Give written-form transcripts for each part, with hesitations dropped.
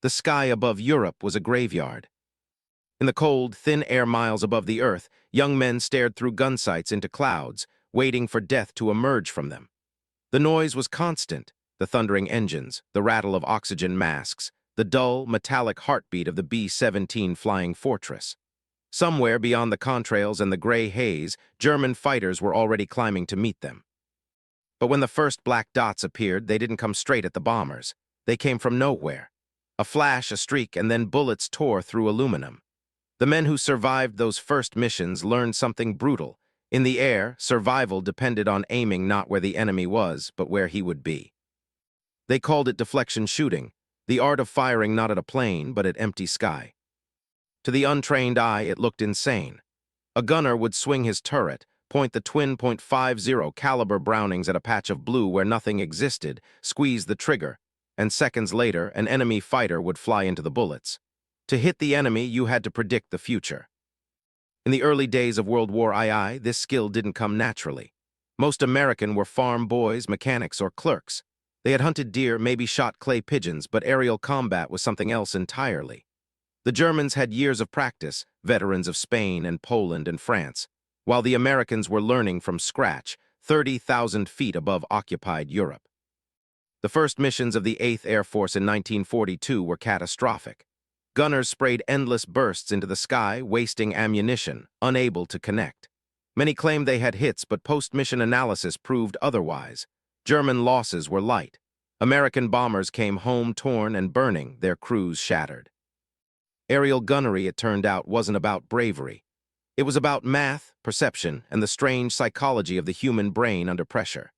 The sky above Europe was a graveyard. In the cold, thin air miles above the earth, young men stared through gun sights into clouds, waiting for death to emerge from them. The noise was constant, the thundering engines, the rattle of oxygen masks, the dull, metallic heartbeat of the B-17 Flying Fortress. Somewhere beyond the contrails and the gray haze, German fighters were already climbing to meet them. But when the first black dots appeared, they didn't come straight at the bombers. They came from nowhere. A flash, a streak, and then bullets tore through aluminum. The men who survived those first missions learned something brutal. In the air, survival depended on aiming not where the enemy was, but where he would be. They called it deflection shooting, the art of firing not at a plane, but at empty sky. To the untrained eye, it looked insane. A gunner would swing his turret, point the twin .50 caliber Brownings at a patch of blue where nothing existed, squeeze the trigger, and seconds later, an enemy fighter would fly into the bullets. To hit the enemy, you had to predict the future. In the early days of WWII, this skill didn't come naturally. Most American were farm boys, mechanics, or clerks. They had hunted deer, maybe shot clay pigeons, but aerial combat was something else entirely. The Germans had years of practice, veterans of Spain and Poland and France, while the Americans were learning from scratch, 30,000 feet above occupied Europe. The first missions of the 8th Air Force in 1942 were catastrophic. Gunners sprayed endless bursts into the sky, wasting ammunition, unable to connect. Many claimed they had hits, but post-mission analysis proved otherwise. German losses were light. American bombers came home torn and burning, their crews shattered. Aerial gunnery, it turned out, wasn't about bravery. It was about math, perception, and the strange psychology of the human brain under pressure.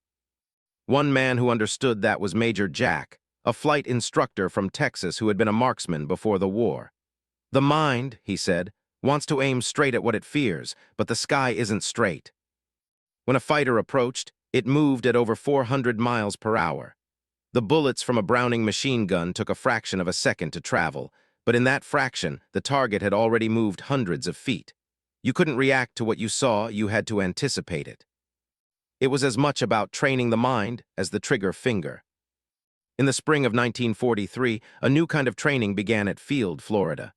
One man who understood that was Major Jack, a flight instructor from Texas who had been a marksman before the war. The mind, he said, wants to aim straight at what it fears, but the sky isn't straight. When a fighter approached, it moved at over 400 miles per hour. The bullets from a Browning machine gun took a fraction of a second to travel, but in that fraction, the target had already moved hundreds of feet. You couldn't react to what you saw, you had to anticipate it. It was as much about training the mind as the trigger finger. In the spring of 1943, a new kind of training began at Field, Florida.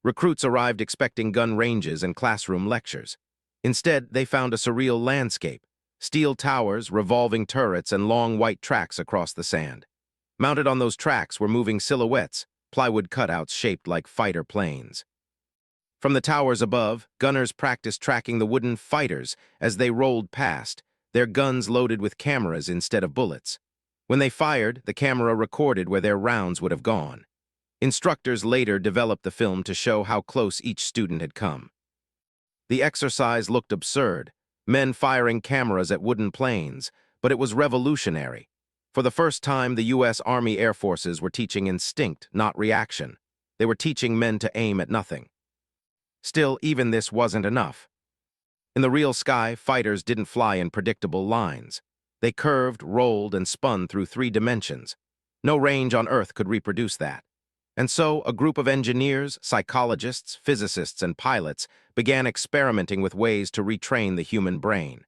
Recruits arrived expecting gun ranges and classroom lectures. Instead, they found a surreal landscape: steel towers, revolving turrets, and long white tracks across the sand. Mounted on those tracks were moving silhouettes, plywood cutouts shaped like fighter planes. From the towers above, gunners practiced tracking the wooden fighters as they rolled past, their guns loaded with cameras instead of bullets. When they fired, the camera recorded where their rounds would have gone. Instructors later developed the film to show how close each student had come. The exercise looked absurd, men firing cameras at wooden planes, but it was revolutionary. For the first time, the U.S. Army Air Forces were teaching instinct, not reaction. They were teaching men to aim at nothing. Still, even this wasn't enough. In the real sky, fighters didn't fly in predictable lines. They curved, rolled, and spun through 3 dimensions. No range on Earth could reproduce that. And so, a group of engineers, psychologists, physicists, and pilots began experimenting with ways to retrain the human brain.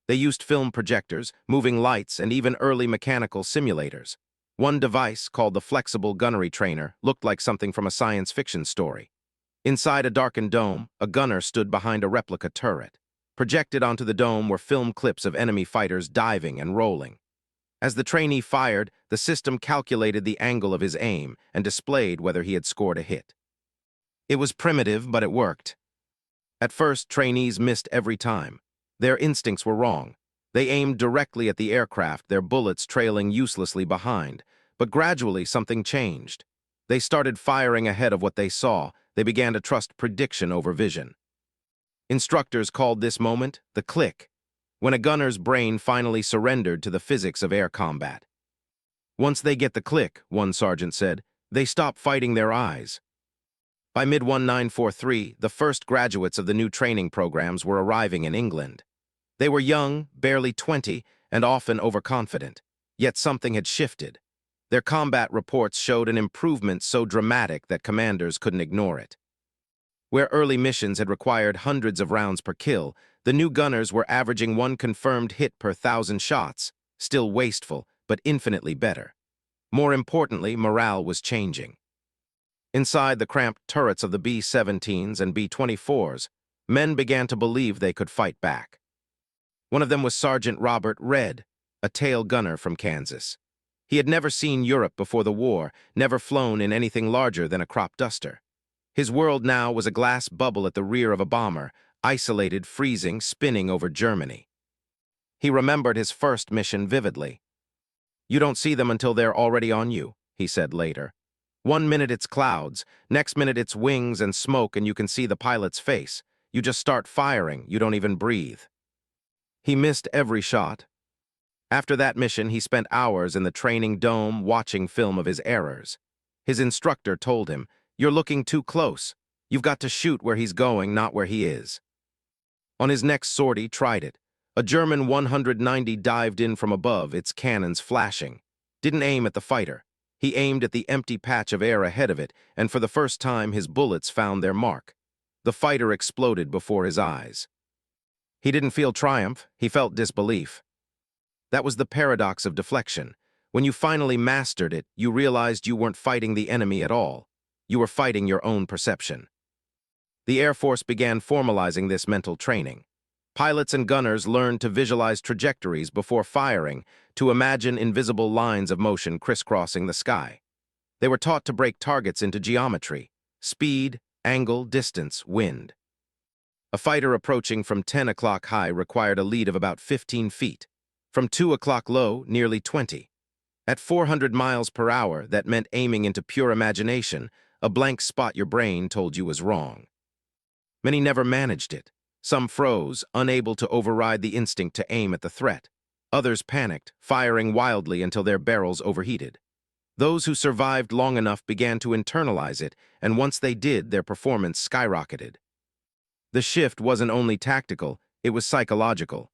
They used film projectors, moving lights, and even early mechanical simulators. One device, called the Flexible Gunnery Trainer, looked like something from a science fiction story. Inside a darkened dome, a gunner stood behind a replica turret. Projected onto the dome were film clips of enemy fighters diving and rolling. As the trainee fired, the system calculated the angle of his aim and displayed whether he had scored a hit. It was primitive, but it worked. At first, trainees missed every time. Their instincts were wrong. They aimed directly at the aircraft, their bullets trailing uselessly behind. But gradually, something changed. They started firing ahead of what they saw. They began to trust prediction over vision. Instructors called this moment the click, when a gunner's brain finally surrendered to the physics of air combat. Once they get the click, one sergeant said, they stop fighting their eyes. By mid-1943, the first graduates of the new training programs were arriving in England. They were young, barely 20, and often overconfident. Yet something had shifted. Their combat reports showed an improvement so dramatic that commanders couldn't ignore it. Where early missions had required hundreds of rounds per kill, the new gunners were averaging 1 confirmed hit per 1,000 shots, still wasteful, but infinitely better. More importantly, morale was changing. Inside the cramped turrets of the B-17s and B-24s, men began to believe they could fight back. One of them was Sergeant Robert Red, a tail gunner from Kansas. He had never seen Europe before the war, never flown in anything larger than a crop duster. His world now was a glass bubble at the rear of a bomber, isolated, freezing, spinning over Germany. He remembered his first mission vividly. "You don't see them until they're already on you," he said later. "One minute it's clouds, next minute it's wings and smoke and you can see the pilot's face. You just start firing, you don't even breathe." He missed every shot. After that mission, he spent hours in the training dome watching film of his errors. His instructor told him, "You're looking too close. You've got to shoot where he's going, not where he is." On his next sortie, tried it. A German 190 dived in from above, its cannons flashing. Didn't aim at the fighter. He aimed at the empty patch of air ahead of it, and for the first time his bullets found their mark. The fighter exploded before his eyes. He didn't feel triumph, he felt disbelief. That was the paradox of deflection. When you finally mastered it, you realized you weren't fighting the enemy at all. You were fighting your own perception. The Air Force began formalizing this mental training. Pilots and gunners learned to visualize trajectories before firing, to imagine invisible lines of motion crisscrossing the sky. They were taught to break targets into geometry: speed, angle, distance, wind. A fighter approaching from 10 o'clock high required a lead of about 15 feet. From 2 o'clock low, nearly 20. At 400 miles per hour, that meant aiming into pure imagination, a blank spot your brain told you was wrong. Many never managed it. Some froze, unable to override the instinct to aim at the threat. Others panicked, firing wildly until their barrels overheated. Those who survived long enough began to internalize it, and once they did, their performance skyrocketed. The shift wasn't only tactical, it was psychological.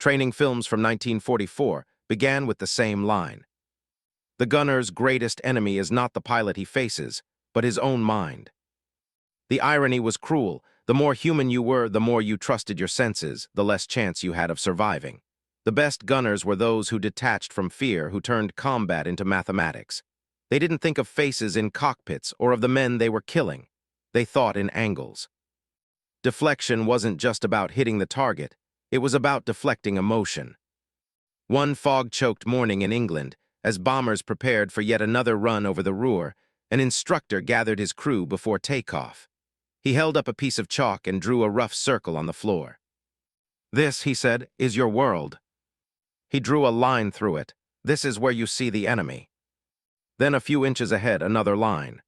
Training films from 1944 began with the same line. The gunner's greatest enemy is not the pilot he faces, but his own mind. The irony was cruel. The more human you were, the more you trusted your senses, the less chance you had of surviving. The best gunners were those who detached from fear, who turned combat into mathematics. They didn't think of faces in cockpits or of the men they were killing. They thought in angles. Deflection wasn't just about hitting the target. It was about deflecting emotion. One fog-choked morning in England, as bombers prepared for yet another run over the Ruhr, an instructor gathered his crew before takeoff. He held up a piece of chalk and drew a rough circle on the floor. "This," he said, "is your world." He drew a line through it. "This is where you see the enemy." Then a few inches ahead, another line.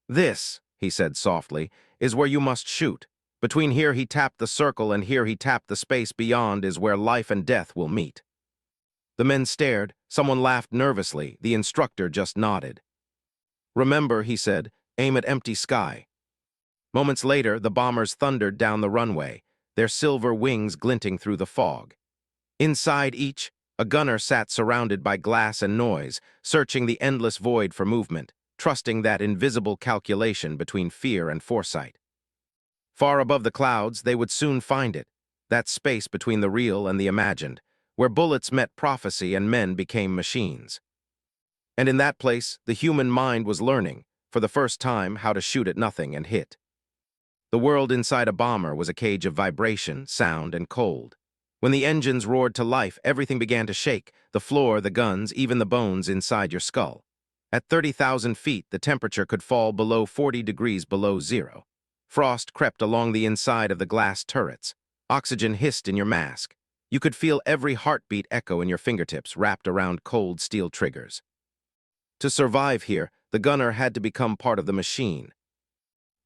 "This," he said softly, "is where you must shoot. Between here he tapped the circle and here he tapped the space beyond is where life and death will meet." The men stared. Someone laughed nervously. The instructor just nodded. "Remember," he said, "aim at empty sky." Moments later, the bombers thundered down the runway, their silver wings glinting through the fog. Inside each, a gunner sat surrounded by glass and noise, searching the endless void for movement, trusting that invisible calculation between fear and foresight. Far above the clouds, they would soon find it, that space between the real and the imagined, where bullets met prophecy and men became machines. And in that place, the human mind was learning, for the first time, how to shoot at nothing and hit. The world inside a bomber was a cage of vibration, sound, and cold. When the engines roared to life, everything began to shake: the floor, the guns, even the bones inside your skull. At 30,000 feet, the temperature could fall below 40 degrees below zero. Frost crept along the inside of the glass turrets. Oxygen hissed in your mask. You could feel every heartbeat echo in your fingertips wrapped around cold steel triggers. To survive here, the gunner had to become part of the machine.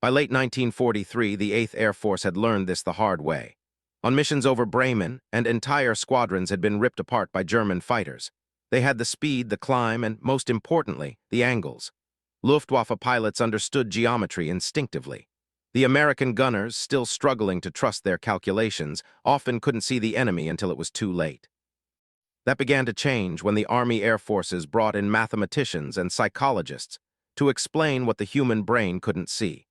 By late 1943, the 8th Air Force had learned this the hard way. On missions over Bremen, and entire squadrons had been ripped apart by German fighters. They had the speed, the climb, and, most importantly, the angles. Luftwaffe pilots understood geometry instinctively. The American gunners, still struggling to trust their calculations, often couldn't see the enemy until it was too late. That began to change when the Army Air Forces brought in mathematicians and psychologists to explain what the human brain couldn't see.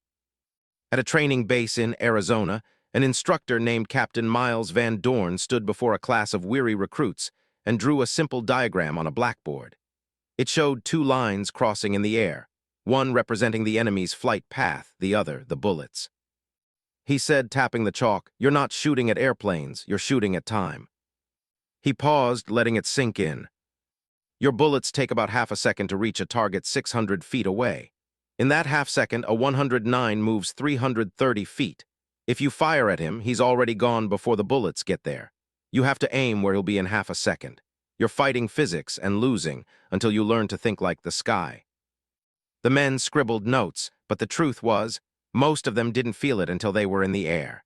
At a training base in Arizona, an instructor named Captain Miles Van Dorn stood before a class of weary recruits and drew a simple diagram on a blackboard. It showed two lines crossing in the air. one representing the enemy's flight path, the other the bullets. He said, tapping the chalk, "You're not shooting at airplanes, you're shooting at time." He paused, letting it sink in. Your bullets take about half a second to reach a target 600 feet away. In that half second, a 109 moves 330 feet. If you fire at him, he's already gone before the bullets get there. You have to aim where he'll be in half a second. You're fighting physics and losing until you learn to think like the sky. The men scribbled notes, but the truth was, most of them didn't feel it until they were in the air.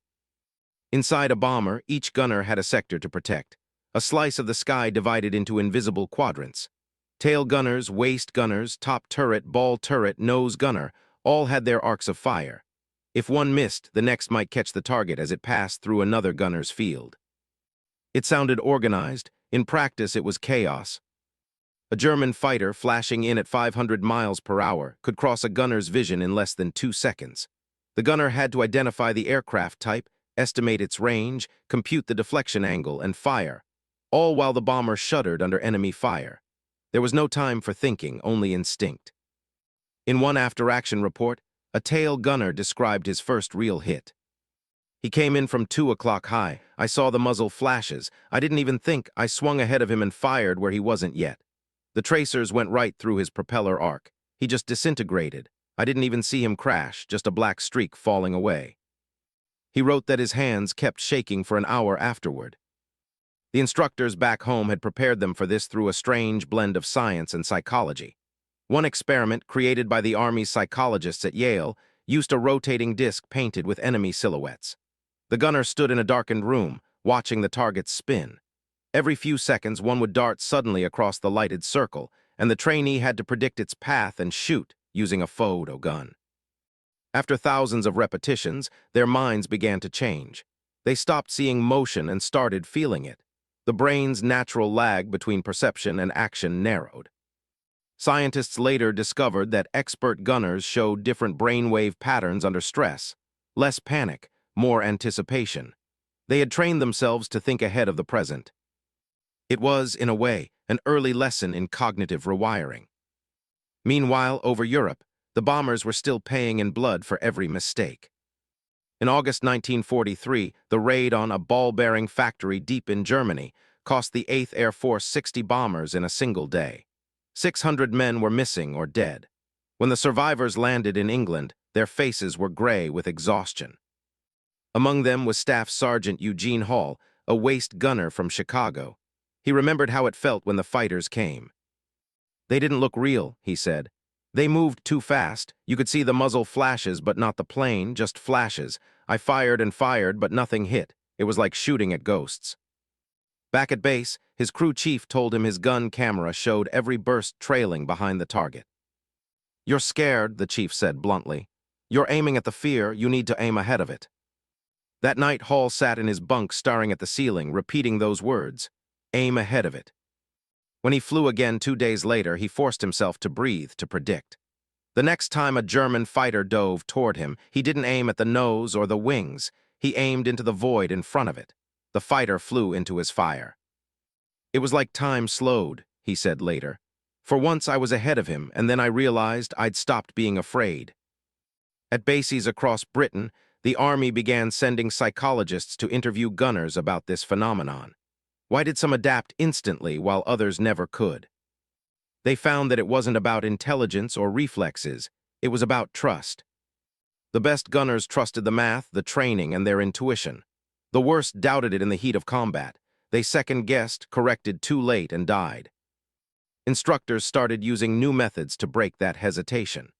Inside a bomber, each gunner had a sector to protect, a slice of the sky divided into invisible quadrants. Tail gunners, waist gunners, top turret, ball turret, nose gunner, all had their arcs of fire. If one missed, the next might catch the target as it passed through another gunner's field. It sounded organized. In practice, it was chaos. A German fighter flashing in at 500 miles per hour could cross a gunner's vision in less than 2 seconds. The gunner had to identify the aircraft type, estimate its range, compute the deflection angle, and fire, all while the bomber shuddered under enemy fire. There was no time for thinking, only instinct. In one after-action report, a tail gunner described his first real hit. He came in from 2 o'clock high. I saw the muzzle flashes. I didn't even think. I swung ahead of him and fired where he wasn't yet. The tracers went right through his propeller arc. He just disintegrated. I didn't even see him crash, just a black streak falling away. He wrote that his hands kept shaking for an hour afterward. The instructors back home had prepared them for this through a strange blend of science and psychology. One experiment, created by the Army's psychologists at Yale, used a rotating disc painted with enemy silhouettes. The gunner stood in a darkened room, watching the targets spin. Every few seconds, one would dart suddenly across the lighted circle, and the trainee had to predict its path and shoot using a photo gun. After thousands of repetitions, their minds began to change. They stopped seeing motion and started feeling it. The brain's natural lag between perception and action narrowed. Scientists later discovered that expert gunners showed different brainwave patterns under stress, less panic, more anticipation. They had trained themselves to think ahead of the present. It was, in a way, an early lesson in cognitive rewiring. Meanwhile, over Europe, the bombers were still paying in blood for every mistake. In August 1943, the raid on a ball-bearing factory deep in Germany cost the 8th Air Force 60 bombers in a single day. 600 men were missing or dead. When the survivors landed in England, their faces were gray with exhaustion. Among them was Staff Sergeant Eugene Hall, a waist gunner from Chicago. He remembered how it felt when the fighters came. "They didn't look real," he said. "They moved too fast. You could see the muzzle flashes, but not the plane, just flashes. I fired and fired, but nothing hit. It was like shooting at ghosts." Back at base, his crew chief told him his gun camera showed every burst trailing behind the target. "You're scared," the chief said bluntly. "You're aiming at the fear, you need to aim ahead of it." That night, Hall sat in his bunk staring at the ceiling, repeating those words, "Aim ahead of it." When he flew again 2 days later, he forced himself to breathe, to predict. The next time a German fighter dove toward him, he didn't aim at the nose or the wings. He aimed into the void in front of it. The fighter flew into his fire. "It was like time slowed," he said later. "For once I was ahead of him, and then I realized I'd stopped being afraid." At bases across Britain, the Army began sending psychologists to interview gunners about this phenomenon. Why did some adapt instantly while others never could? They found that it wasn't about intelligence or reflexes, it was about trust. The best gunners trusted the math, the training, and their intuition. The worst doubted it in the heat of combat. They second-guessed, corrected too late, and died. Instructors started using new methods to break that hesitation.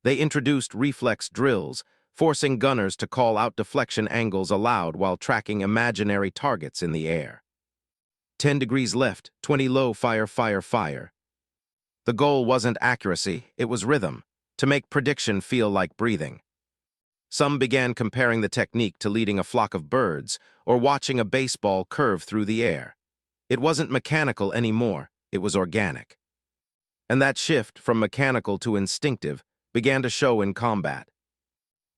They introduced reflex drills, forcing gunners to call out deflection angles aloud while tracking imaginary targets in the air. 10 degrees left, 20 low, fire, fire, fire. The goal wasn't accuracy, it was rhythm, to make prediction feel like breathing. Some began comparing the technique to leading a flock of birds or watching a baseball curve through the air. It wasn't mechanical anymore, it was organic. And that shift from mechanical to instinctive began to show in combat.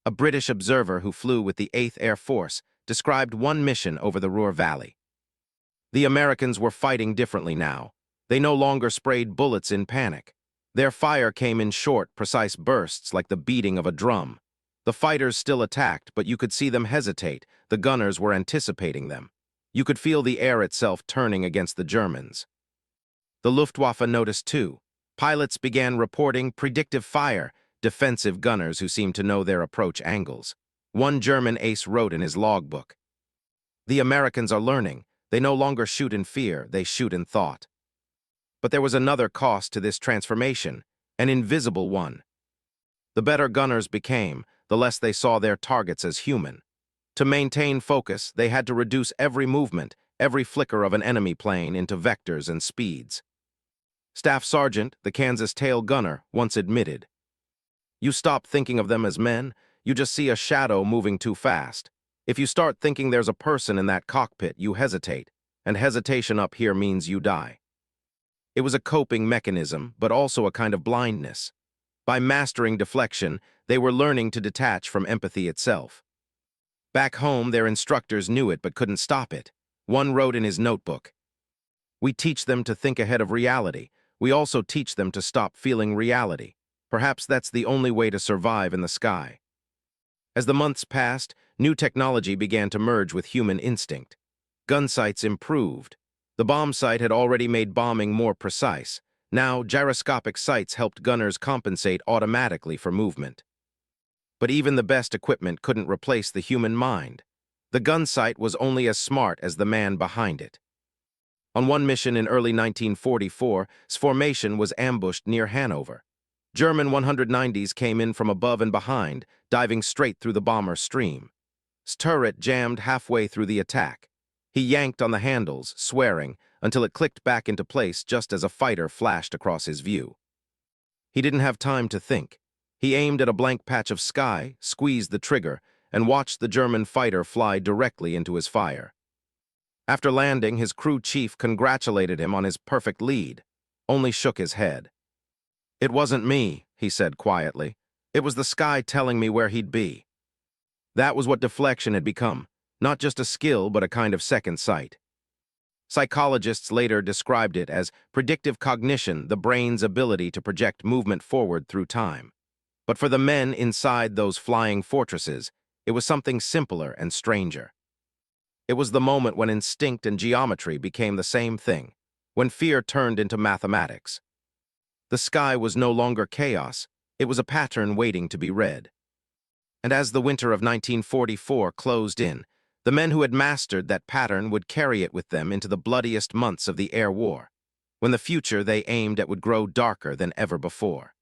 A British observer who flew with the 8th Air Force described one mission over the Ruhr Valley. The Americans were fighting differently now. They no longer sprayed bullets in panic. Their fire came in short, precise bursts like the beating of a drum. The fighters still attacked, but you could see them hesitate. The gunners were anticipating them. You could feel the air itself turning against the Germans. The Luftwaffe noticed too. Pilots began reporting predictive fire, defensive gunners who seemed to know their approach angles. One German ace wrote in his logbook, "The Americans are learning. They no longer shoot in fear, they shoot in thought." But there was another cost to this transformation, an invisible one. The better gunners became, the less they saw their targets as human. To maintain focus, they had to reduce every movement, every flicker of an enemy plane into vectors and speeds. Staff Sergeant, the Kansas tail gunner, once admitted, "You stop thinking of them as men, you just see a shadow moving too fast. If you start thinking there's a person in that cockpit, you hesitate, and hesitation up here means you die." It was a coping mechanism, but also a kind of blindness. By mastering deflection, they were learning to detach from empathy itself. Back home, their instructors knew it but couldn't stop it. One wrote in his notebook, "We teach them to think ahead of reality. We also teach them to stop feeling reality. Perhaps that's the only way to survive in the sky." As the months passed, new technology began to merge with human instinct. Gun sights improved. The bomb sight had already made bombing more precise. Now, gyroscopic sights helped gunners compensate automatically for movement. But even the best equipment couldn't replace the human mind. The gun sight was only as smart as the man behind it. On one mission in early 1944, formation was ambushed near Hanover. German 190s came in from above and behind, diving straight through the bomber's stream. Turret jammed halfway through the attack. He yanked on the handles, swearing, until it clicked back into place just as a fighter flashed across his view. He didn't have time to think. He aimed at a blank patch of sky, squeezed the trigger, and watched the German fighter fly directly into his fire. After landing, his crew chief congratulated him on his perfect lead, only shook his head. "It wasn't me," he said quietly. "It was the sky telling me where he'd be." That was what deflection had become, not just a skill but a kind of second sight. Psychologists later described it as predictive cognition, the brain's ability to project movement forward through time. But for the men inside those flying fortresses, it was something simpler and stranger. It was the moment when instinct and geometry became the same thing, when fear turned into mathematics. The sky was no longer chaos, it was a pattern waiting to be read. And as the winter of 1944 closed in, the men who had mastered that pattern would carry it with them into the bloodiest months of the air war, when the future they aimed at would grow darker than ever before.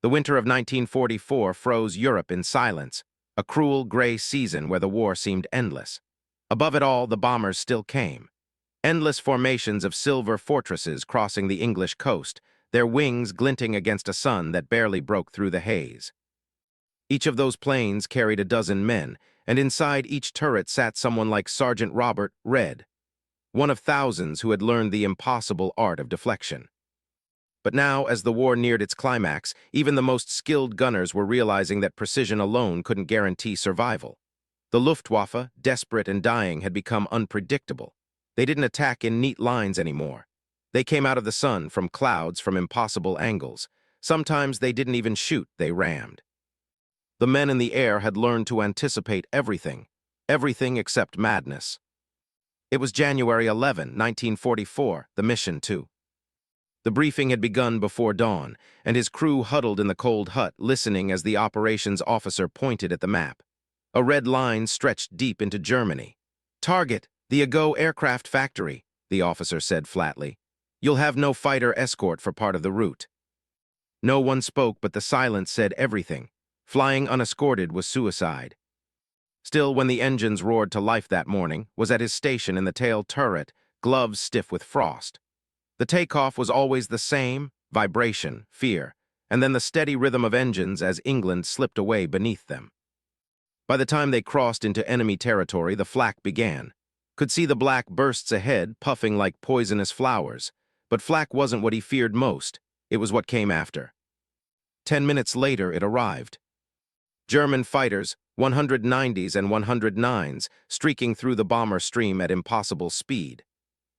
The winter of 1944 froze Europe in silence, a cruel gray season where the war seemed endless. Above it all, the bombers still came. Endless formations of silver fortresses crossing the English coast, their wings glinting against a sun that barely broke through the haze. Each of those planes carried a dozen men, and inside each turret sat someone like Sergeant Robert Red, one of thousands who had learned the impossible art of deflection. But now, as the war neared its climax, even the most skilled gunners were realizing that precision alone couldn't guarantee survival. The Luftwaffe, desperate and dying, had become unpredictable. They didn't attack in neat lines anymore. They came out of the sun, from clouds, from impossible angles. Sometimes they didn't even shoot, they rammed. The men in the air had learned to anticipate everything except madness. It was January 11, 1944, the mission too. The briefing had begun before dawn, and his crew huddled in the cold hut, listening as the operations officer pointed at the map. A red line stretched deep into Germany. "Target, the Ago aircraft factory," the officer said flatly. "You'll have no fighter escort for part of the route." No one spoke, but the silence said everything. Flying unescorted was suicide. Still, when the engines roared to life that morning, was at his station in the tail turret, gloves stiff with frost. The takeoff was always the same: vibration, fear, and then the steady rhythm of engines as England slipped away beneath them. By the time they crossed into enemy territory, the flak began. Could see the black bursts ahead, puffing like poisonous flowers. But flak wasn't what he feared most. It was what came after. 10 minutes later, it arrived. German fighters, 190s and 109s, streaking through the bomber stream at impossible speed.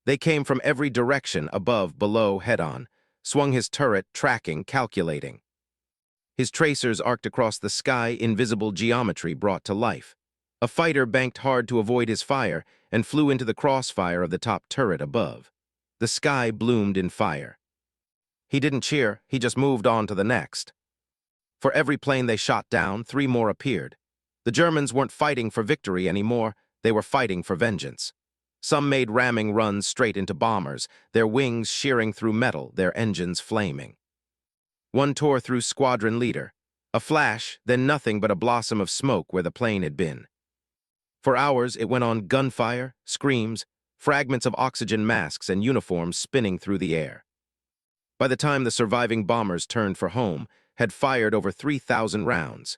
They came from every direction, above, below, head-on. swung his turret, tracking, calculating. His tracers arced across the sky, invisible geometry brought to life. A fighter banked hard to avoid his fire and flew into the crossfire of the top turret above. The sky bloomed in fire. He didn't cheer, he just moved on to the next. For every plane they shot down, 3 more appeared. The Germans weren't fighting for victory anymore, they were fighting for vengeance. Some made ramming runs straight into bombers, their wings shearing through metal, their engines flaming. One tore through squadron leader. A flash, then nothing but a blossom of smoke where the plane had been. For hours, it went on gunfire, screams, fragments of oxygen masks and uniforms spinning through the air. By the time the surviving bombers turned for home, had fired over 3,000 rounds.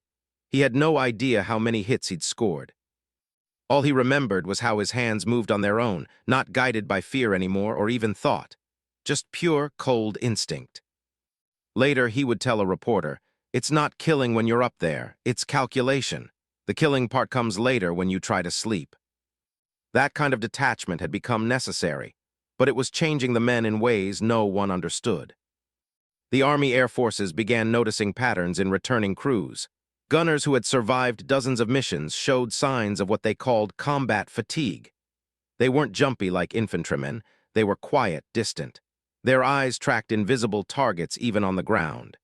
He had no idea how many hits he'd scored. All he remembered was how his hands moved on their own, not guided by fear anymore or even thought. Just pure, cold instinct. Later, he would tell a reporter, "It's not killing when you're up there, it's calculation. The killing part comes later when you try to sleep." That kind of detachment had become necessary, but it was changing the men in ways no one understood. The Army Air Forces began noticing patterns in returning crews. Gunners who had survived dozens of missions showed signs of what they called combat fatigue. They weren't jumpy like infantrymen, they were quiet, distant. Their eyes tracked invisible targets even on the ground.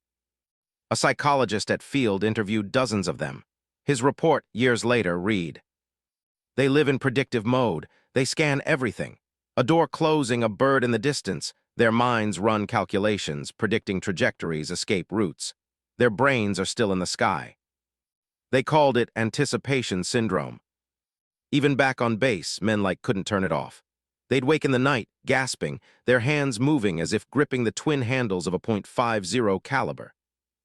A psychologist at Field interviewed dozens of them. His report, years later, read, "They live in predictive mode. They scan everything. A door closing, a bird in the distance. Their minds run calculations, predicting trajectories, escape routes. Their brains are still in the sky." They called it anticipation syndrome. Even back on base, men couldn't turn it off. They'd wake in the night, gasping, their hands moving as if gripping the twin handles of a .50 caliber.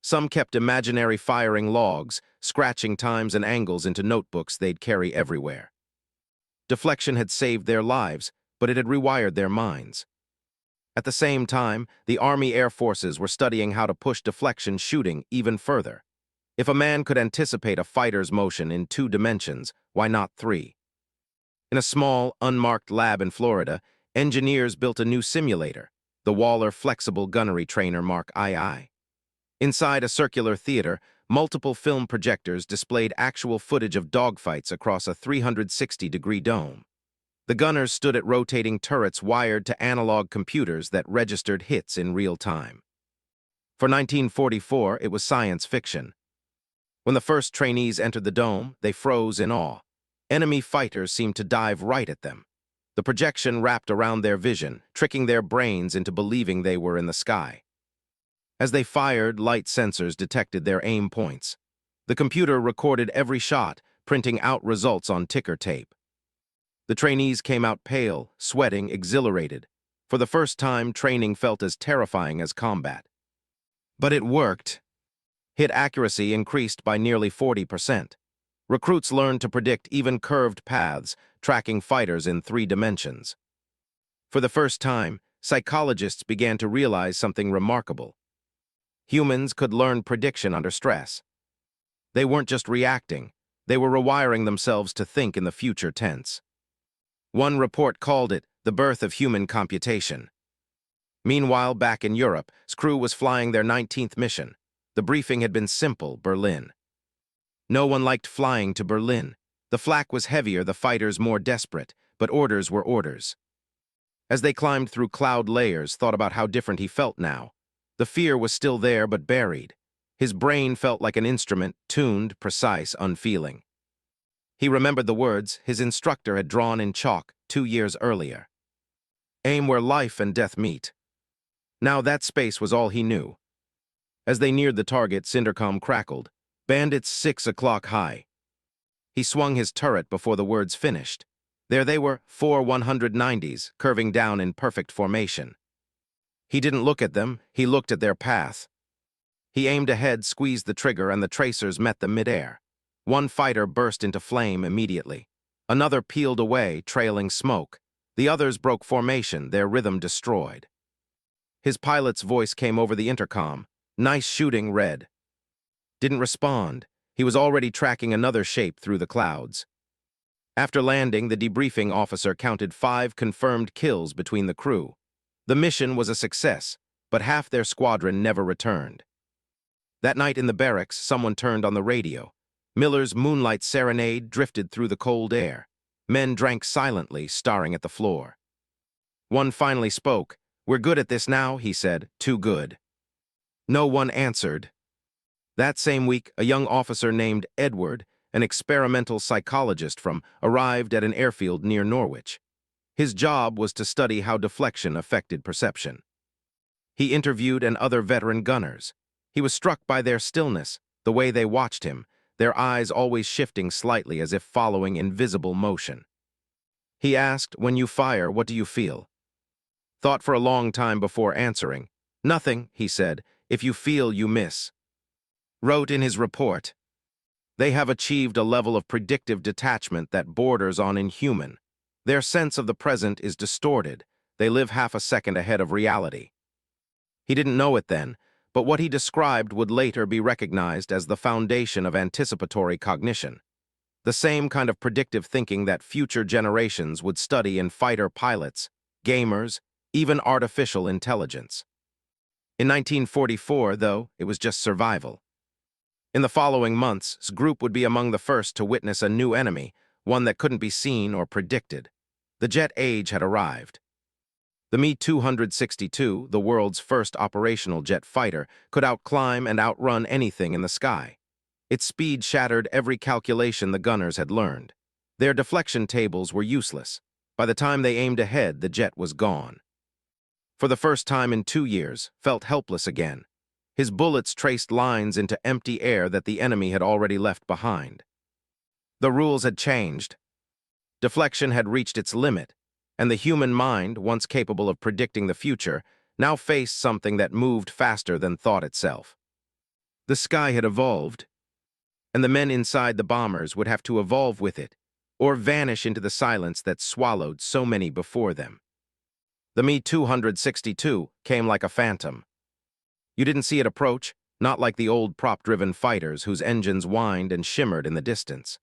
Some kept imaginary firing logs, scratching times and angles into notebooks they'd carry everywhere. Deflection had saved their lives, but it had rewired their minds. At the same time, the Army Air Forces were studying how to push deflection shooting even further. If a man could anticipate a fighter's motion in 2 dimensions, why not 3? In a small, unmarked lab in Florida, engineers built a new simulator, the Waller Flexible Gunnery Trainer Mark II. Inside a circular theater, multiple film projectors displayed actual footage of dogfights across a 360-degree dome. The gunners stood at rotating turrets wired to analog computers that registered hits in real time. For 1944, it was science fiction. When the first trainees entered the dome, they froze in awe. Enemy fighters seemed to dive right at them. The projection wrapped around their vision, tricking their brains into believing they were in the sky. As they fired, light sensors detected their aim points. The computer recorded every shot, printing out results on ticker tape. The trainees came out pale, sweating, exhilarated. For the first time, training felt as terrifying as combat. But it worked. Hit accuracy increased by nearly 40%. Recruits learned to predict even curved paths, tracking fighters in 3 dimensions. For the first time, psychologists began to realize something remarkable. Humans could learn prediction under stress. They weren't just reacting, they were rewiring themselves to think in the future tense. One report called it the birth of human computation. Meanwhile, back in Europe, crew was flying their 19th mission. The briefing had been simple: Berlin. No one liked flying to Berlin. The flak was heavier, the fighters more desperate, but orders were orders. As they climbed through cloud layers, thought about how different he felt now. The fear was still there, but buried. His brain felt like an instrument, tuned, precise, unfeeling. He remembered the words his instructor had drawn in chalk 2 years earlier. Aim where life and death meet. Now that space was all he knew. As they neared the target, Cindercom crackled. Bandits 6 o'clock high. He swung his turret before the words finished. There they were, 4 190s, curving down in perfect formation. He didn't look at them, he looked at their path. He aimed ahead, squeezed the trigger, and the tracers met them midair. One fighter burst into flame immediately. Another peeled away, trailing smoke. The others broke formation, their rhythm destroyed. His pilot's voice came over the intercom. "Nice shooting, Red." Didn't respond. He was already tracking another shape through the clouds. After landing, the debriefing officer counted 5 confirmed kills between the crew. The mission was a success. but half their squadron never returned. That night in the barracks, someone turned on the radio. Miller's Moonlight Serenade drifted through the cold air. Men drank silently, staring at the floor. One finally spoke. "We're good at this now," he said. "Too good." No one answered. That same week, a young officer named Edward, an experimental psychologist arrived at an airfield near Norwich. His job was to study how deflection affected perception. He interviewed other veteran gunners. He was struck by their stillness, the way they watched him, their eyes always shifting slightly as if following invisible motion. He asked, "When you fire, what do you feel?" Thought for a long time before answering. "Nothing," he said. "If you feel, you miss." Wrote in his report, "They have achieved a level of predictive detachment that borders on inhuman. Their sense of the present is distorted. They live half a second ahead of reality." He didn't know it then, but what he described would later be recognized as the foundation of anticipatory cognition, the same kind of predictive thinking that future generations would study in fighter pilots, gamers, even artificial intelligence. In 1944, though, it was just survival. In the following months, his group would be among the first to witness a new enemy, one that couldn't be seen or predicted. The jet age had arrived. The Me-262, the world's first operational jet fighter, could outclimb and outrun anything in the sky. Its speed shattered every calculation the gunners had learned. Their deflection tables were useless. By the time they aimed ahead, the jet was gone. For the first time in 2 years, felt helpless again. His bullets traced lines into empty air that the enemy had already left behind. The rules had changed. Deflection had reached its limit, and the human mind, once capable of predicting the future, now faced something that moved faster than thought itself. The sky had evolved, and the men inside the bombers would have to evolve with it, or vanish into the silence that swallowed so many before them. The Me-262 came like a phantom. You didn't see it approach, not like the old prop-driven fighters whose engines whined and shimmered in the distance.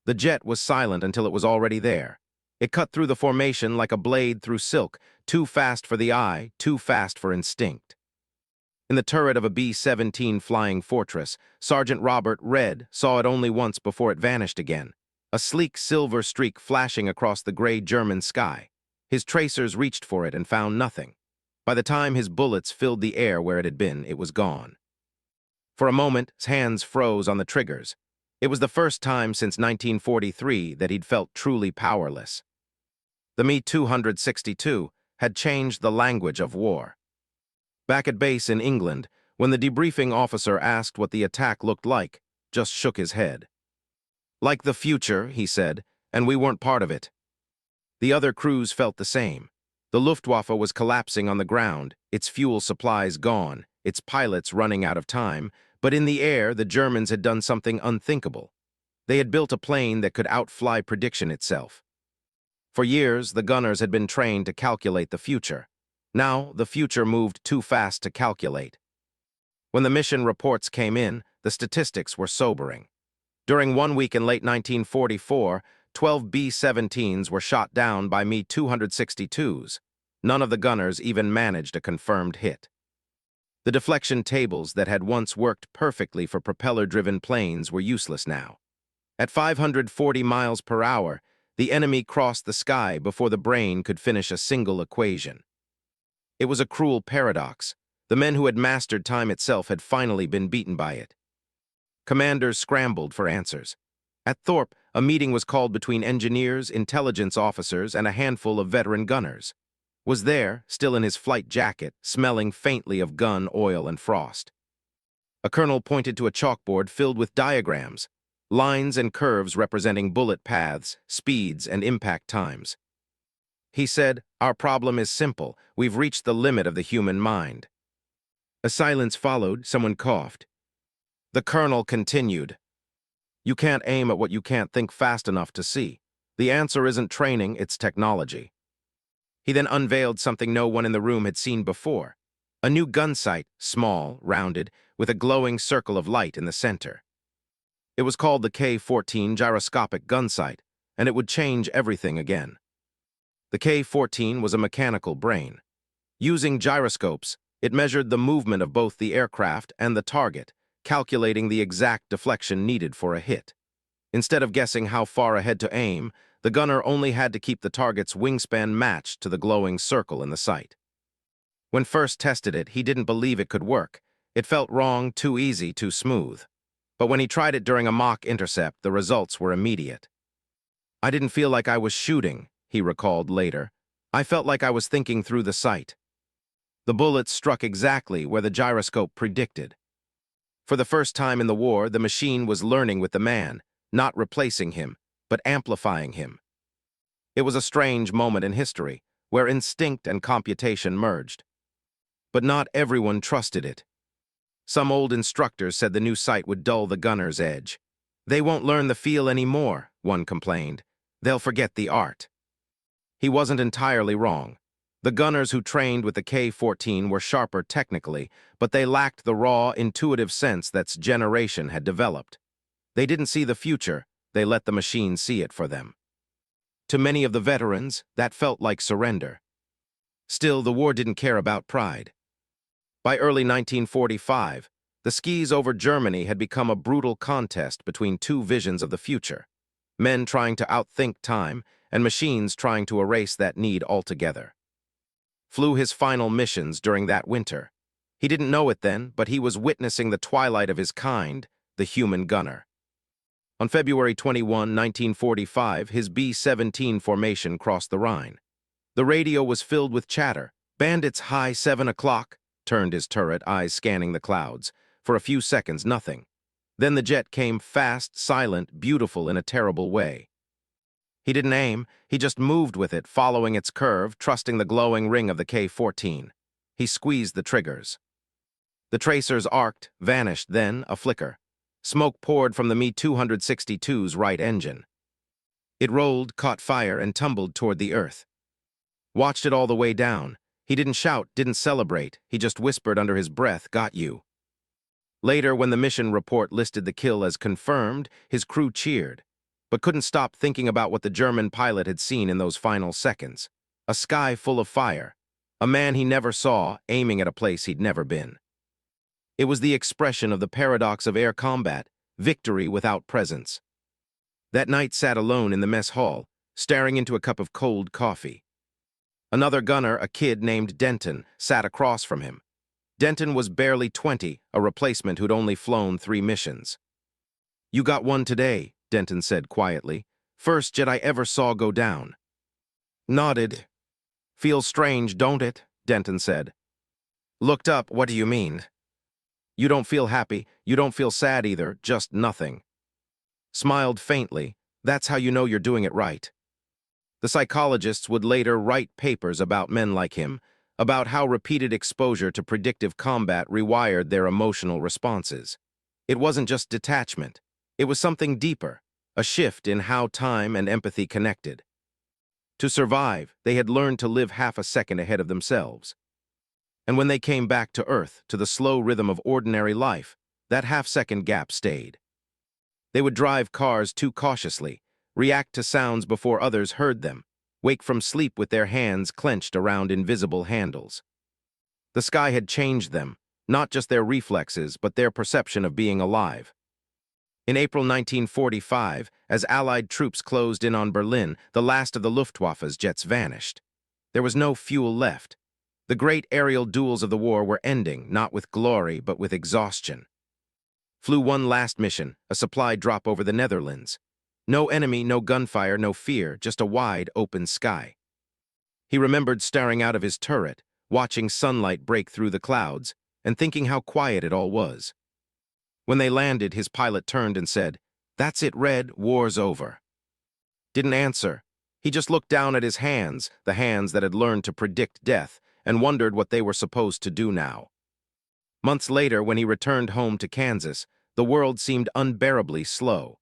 The jet was silent until it was already there. It cut through the formation like a blade through silk, too fast for the eye, too fast for instinct. In the turret of a B-17 Flying Fortress, Sergeant Robert Red saw it only once before it vanished again, a sleek silver streak flashing across the gray German sky. His tracers reached for it and found nothing. By the time his bullets filled the air where it had been, it was gone. For a moment, his hands froze on the triggers. It was the first time since 1943 that he'd felt truly powerless. The Me-262 had changed the language of war. Back at base in England, when the debriefing officer asked what the attack looked like, just shook his head. "Like the future," he said, "and we weren't part of it." The other crews felt the same. The Luftwaffe was collapsing on the ground, its fuel supplies gone, its pilots running out of time, but in the air, the Germans had done something unthinkable. They had built a plane that could outfly prediction itself. For years, the gunners had been trained to calculate the future. Now, the future moved too fast to calculate. When the mission reports came in, the statistics were sobering. During 1 week in late 1944, 12 B-17s were shot down by Me-262s. None of the gunners even managed a confirmed hit. The deflection tables that had once worked perfectly for propeller-driven planes were useless now. At 540 miles per hour, the enemy crossed the sky before the brain could finish a single equation. It was a cruel paradox. The men who had mastered time itself had finally been beaten by it. Commanders scrambled for answers. At Thorpe, a meeting was called between engineers, intelligence officers, and a handful of veteran gunners. Was there, still in his flight jacket, smelling faintly of gun, oil, and frost. A colonel pointed to a chalkboard filled with diagrams, lines and curves representing bullet paths, speeds, and impact times. He said, "Our problem is simple. We've reached the limit of the human mind." A silence followed. Someone coughed. The colonel continued, "You can't aim at what you can't think fast enough to see. The answer isn't training, it's technology." He then unveiled something no one in the room had seen before. A new gun sight, small, rounded, with a glowing circle of light in the center. It was called the K-14 gyroscopic gun sight, and it would change everything again. The K-14 was a mechanical brain. Using gyroscopes, It measured the movement of both the aircraft and the target, calculating the exact deflection needed for a hit. Instead of guessing how far ahead to aim, the gunner only had to keep the target's wingspan matched to the glowing circle in the sight. When first tested it, he didn't believe it could work. It felt wrong, too easy, too smooth. But when he tried it during a mock intercept, the results were immediate. "I didn't feel like I was shooting," he recalled later. "I felt like I was thinking through the sight." The bullets struck exactly where the gyroscope predicted. For the first time in the war, the machine was learning with the man, not replacing him, but amplifying him. It was a strange moment in history, where instinct and computation merged. But not everyone trusted it. Some old instructors said the new sight would dull the gunner's edge. "They won't learn the feel anymore," one complained. "They'll forget the art." He wasn't entirely wrong. The gunners who trained with the K-14 were sharper technically, but they lacked the raw, intuitive sense that generation had developed. They didn't see the future, they let the machine see it for them. To many of the veterans, that felt like surrender. Still, the war didn't care about pride. By early 1945, the skis over Germany had become a brutal contest between two visions of the future: men trying to outthink time, and machines trying to erase that need altogether. Flew his final missions during that winter. He didn't know it then, but he was witnessing the twilight of his kind, the human gunner. On February 21, 1945, his B-17 formation crossed the Rhine. The radio was filled with chatter. "Bandits high 7 o'clock, turned his turret, eyes scanning the clouds. For a few seconds, nothing. Then the jet came fast, silent, beautiful in a terrible way. He didn't aim, he just moved with it, following its curve, trusting the glowing ring of the K-14. He squeezed the triggers. The tracers arced, vanished, then a flicker. Smoke poured from the Me-262's right engine. It rolled, caught fire, and tumbled toward the earth. Watched it all the way down. He didn't shout, didn't celebrate, he just whispered under his breath, "Got you." Later, when the mission report listed the kill as confirmed, his crew cheered, but couldn't stop thinking about what the German pilot had seen in those final seconds. A sky full of fire. A man he never saw, aiming at a place he'd never been. It was the expression of the paradox of air combat, victory without presence. That night sat alone in the mess hall, staring into a cup of cold coffee. Another gunner, a kid named Denton, sat across from him. Denton was barely 20, a replacement who'd only flown 3 missions. "You got one today," Denton said quietly. "First jet I ever saw go down." Nodded. "Feels strange, don't it?" Denton said. Looked up. "What do you mean?" "You don't feel happy, you don't feel sad either, just nothing." Smiled faintly. "That's how you know you're doing it right." The psychologists would later write papers about men like him, about how repeated exposure to predictive combat rewired their emotional responses. It wasn't just detachment. It was something deeper, a shift in how time and empathy connected. To survive, they had learned to live half a second ahead of themselves. And when they came back to Earth, to the slow rhythm of ordinary life, that half-second gap stayed. They would drive cars too cautiously, react to sounds before others heard them, wake from sleep with their hands clenched around invisible handles. The sky had changed them, not just their reflexes, but their perception of being alive. In April 1945, as Allied troops closed in on Berlin, the last of the Luftwaffe's jets vanished. There was no fuel left. The great aerial duels of the war were ending, not with glory, but with exhaustion. Flew one last mission, a supply drop over the Netherlands. No enemy, no gunfire, no fear, just a wide, open sky. He remembered staring out of his turret, watching sunlight break through the clouds, and thinking how quiet it all was. When they landed, his pilot turned and said, "That's it, Red, war's over." Didn't answer. He just looked down at his hands, the hands that had learned to predict death, and wondered what they were supposed to do now. Months later, when he returned home to Kansas, the world seemed unbearably slow.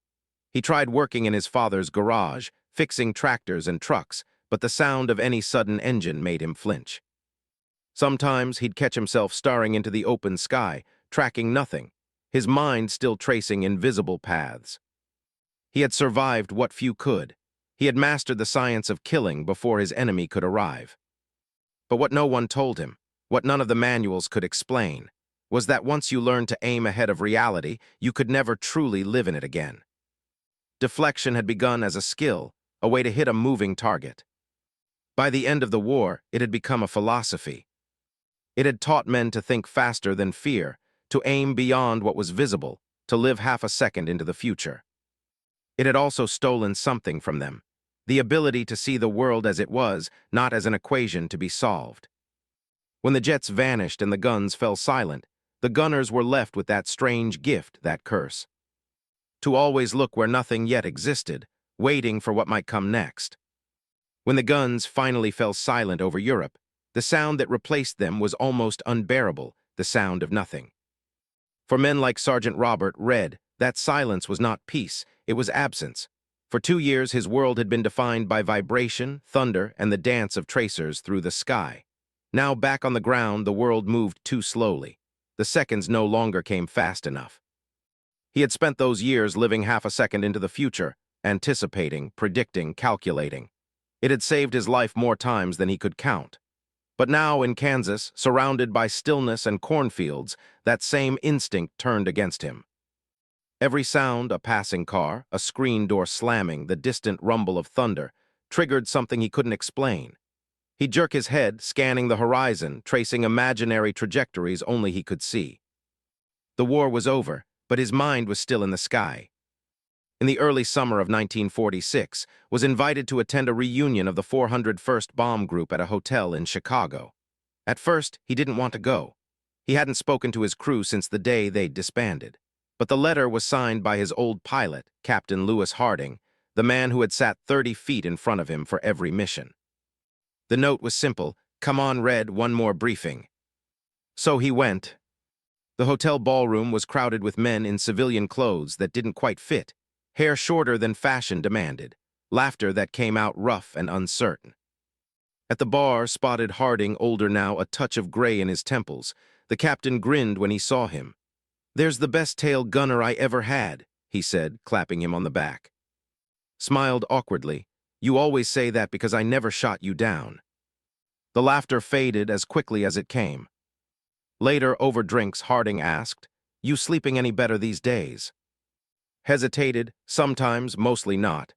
He tried working in his father's garage, fixing tractors and trucks, but the sound of any sudden engine made him flinch. Sometimes he'd catch himself staring into the open sky, tracking nothing, his mind still tracing invisible paths. He had survived what few could. He had mastered the science of killing before his enemy could arrive. But what no one told him, What none of the manuals could explain was that once you learned to aim ahead of reality, you could never truly live in it again. Deflection had begun as a skill, a way to hit a moving target. By the end of the war, it had become a philosophy. It had taught men to think faster than fear, to aim beyond what was visible, to live half a second into the future. It had also stolen something from them, the ability to see the world as it was, not as an equation to be solved. When the jets vanished and the guns fell silent, the gunners were left with that strange gift, that curse. To always look where nothing yet existed, waiting for what might come next. When the guns finally fell silent over Europe, the sound that replaced them was almost unbearable, the sound of nothing. For men like Sergeant Robert read, that silence was not peace, it was absence. For 2 years his world had been defined by vibration, thunder, and the dance of tracers through the sky. Now back on the ground, the world moved too slowly. The seconds no longer came fast enough. He had spent those years living half a second into the future, anticipating, predicting, calculating. It had saved his life more times than he could count. But now in Kansas, surrounded by stillness and cornfields, that same instinct turned against him. Every sound, a passing car, a screen door slamming, the distant rumble of thunder, triggered something he couldn't explain. He'd jerk his head, scanning the horizon, tracing imaginary trajectories only he could see. The war was over, but his mind was still in the sky. In the early summer of 1946, was invited to attend a reunion of the 401st Bomb Group at a hotel in Chicago. At first, he didn't want to go. He hadn't spoken to his crew since the day they'd disbanded. But the letter was signed by his old pilot, Captain Lewis Harding, the man who had sat 30 feet in front of him for every mission. The note was simple, "Come on, Red, one more briefing." So he went. The hotel ballroom was crowded with men in civilian clothes that didn't quite fit, hair shorter than fashion demanded, laughter that came out rough and uncertain. At the bar spotted Harding, older now, a touch of gray in his temples. The captain grinned when he saw him. "There's the best tail gunner I ever had," he said, clapping him on the back. Smiled awkwardly. "You always say that because I never shot you down." The laughter faded as quickly as it came. Later, over drinks, Harding asked, "You sleeping any better these days?" Hesitated, sometimes, mostly not.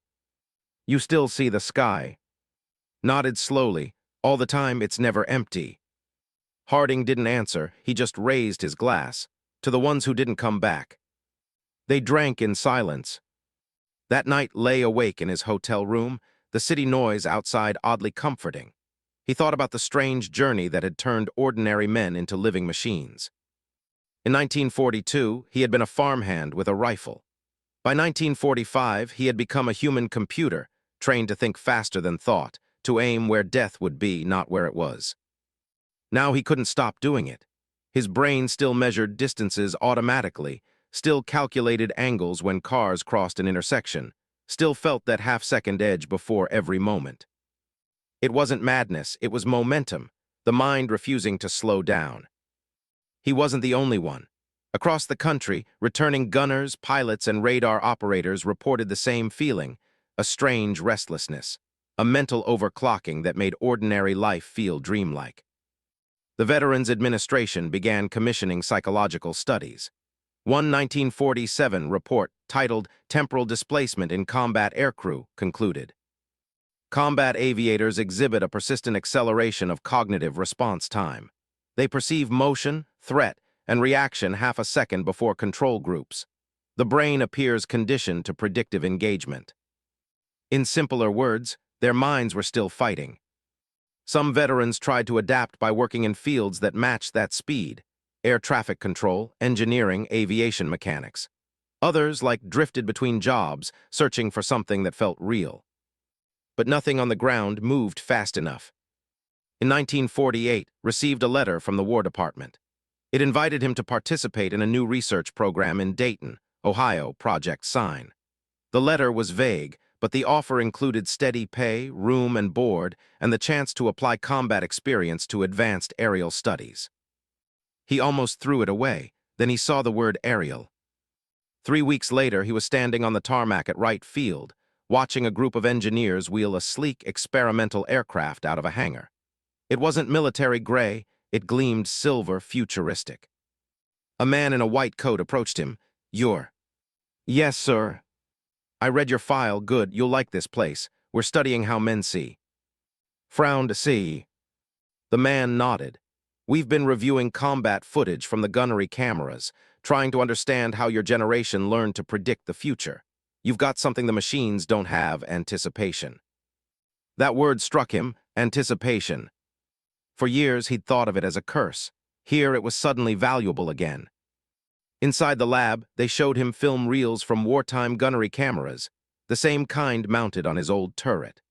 "You still see the sky?" Nodded slowly. "All the time, it's never empty." Harding didn't answer, he just raised his glass. To the ones who didn't come back. They drank in silence. That night lay awake in his hotel room, the city noise outside oddly comforting. He thought about the strange journey that had turned ordinary men into living machines. In 1942, he had been a farmhand with a rifle. By 1945, he had become a human computer, trained to think faster than thought, to aim where death would be, not where it was. Now he couldn't stop doing it. His brain still measured distances automatically, still calculated angles when cars crossed an intersection, still felt that half-second edge before every moment. It wasn't madness, it was momentum, the mind refusing to slow down. He wasn't the only one. Across the country, returning gunners, pilots, and radar operators reported the same feeling, a strange restlessness, a mental overclocking that made ordinary life feel dreamlike. The Veterans Administration began commissioning psychological studies. One 1947 report titled "Temporal Displacement in Combat Aircrew" concluded. Combat aviators exhibit a persistent acceleration of cognitive response time. They perceive motion, threat, and reaction half a second before control groups. The brain appears conditioned to predictive engagement. In simpler words, their minds were still fighting. Some veterans tried to adapt by working in fields that matched that speed: air traffic control, engineering, aviation mechanics. Others, drifted between jobs, searching for something that felt real. But nothing on the ground moved fast enough. In 1948, received a letter from the War Department. It invited him to participate in a new research program in Dayton, Ohio, Project Sign. The letter was vague, but the offer included steady pay, room and board, and the chance to apply combat experience to advanced aerial studies. He almost threw it away, then he saw the word aerial. 3 weeks later, he was standing on the tarmac at Wright Field, watching a group of engineers wheel a sleek experimental aircraft out of a hangar. It wasn't military gray, It gleamed silver, futuristic. A man in a white coat approached him. "You're—" "Yes, sir. I read your file. Good, you'll like this place. We're studying how men see." Frowned, "See." The man nodded. "We've been reviewing combat footage from the gunnery cameras, trying to understand how your generation learned to predict the future. You've got something the machines don't have: anticipation." That word struck him, anticipation. For years, he'd thought of it as a curse. Here, it was suddenly valuable again. Inside the lab, they showed him film reels from wartime gunnery cameras, the same kind mounted on his old turret.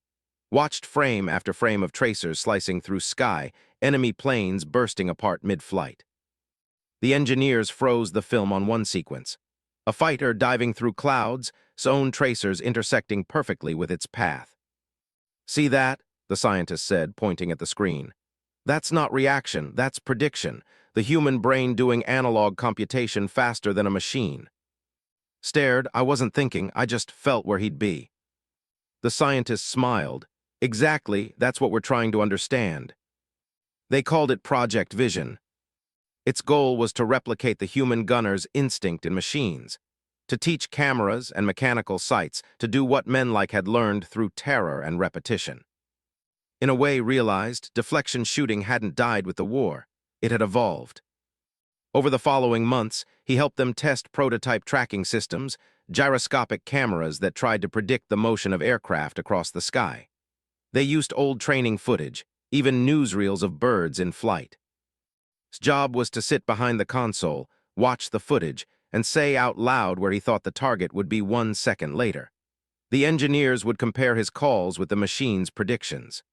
Watched frame after frame of tracers slicing through sky, enemy planes bursting apart mid-flight. The engineers froze the film on one sequence. A fighter diving through clouds, its own tracers intersecting perfectly with its path. "See that?" the scientist said, pointing at the screen. "That's not reaction, that's prediction. The human brain doing analog computation faster than a machine." Stared. "I wasn't thinking, I just felt where he'd be." The scientist smiled. "Exactly, that's what we're trying to understand." They called it Project Vision. Its goal was to replicate the human gunner's instinct in machines, to teach cameras and mechanical sights to do what men like had learned through terror and repetition. In a way, realized, deflection shooting hadn't died with the war. It had evolved. Over the following months, he helped them test prototype tracking systems, gyroscopic cameras that tried to predict the motion of aircraft across the sky. They used old training footage, even newsreels of birds in flight. His job was to sit behind the console, watch the footage, and say out loud where he thought the target would be 1 second later. The engineers would compare his calls with the machine's predictions.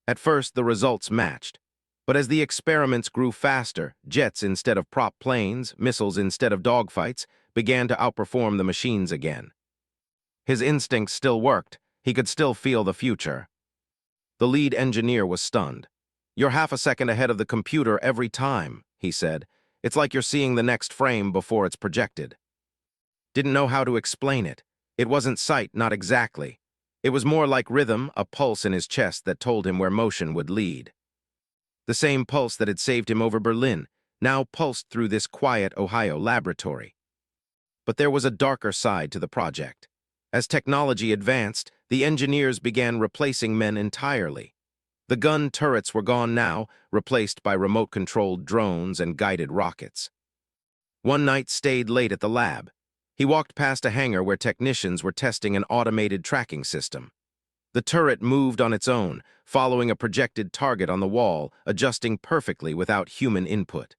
At first, the results matched. But as the experiments grew faster, jets instead of prop planes, missiles instead of dogfights, began to outperform the machines again. His instincts still worked. He could still feel the future. The lead engineer was stunned. "You're half a second ahead of the computer every time," he said. "It's like you're seeing the next frame before it's projected." Didn't know how to explain it. It wasn't sight, not exactly. It was more like rhythm, a pulse in his chest that told him where motion would lead. The same pulse that had saved him over Berlin, now pulsed through this quiet Ohio laboratory. But there was a darker side to the project. As technology advanced, the engineers began replacing men entirely. The gun turrets were gone now, replaced by remote-controlled drones and guided rockets. One night stayed late at the lab. He walked past a hangar where technicians were testing an automated tracking system. The turret moved on its own, following a projected target on the wall, adjusting perfectly without human input.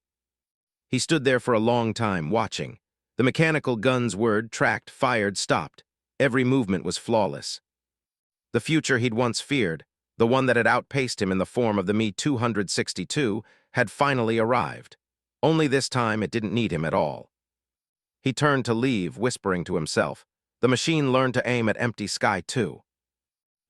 He stood there for a long time, watching. The mechanical gun's word, tracked, fired, stopped. Every movement was flawless. The future he'd once feared, the one that had outpaced him in the form of the Me-262, had finally arrived. Only this time it didn't need him at all. He turned to leave, whispering to himself. The machine learned to aim at empty sky too.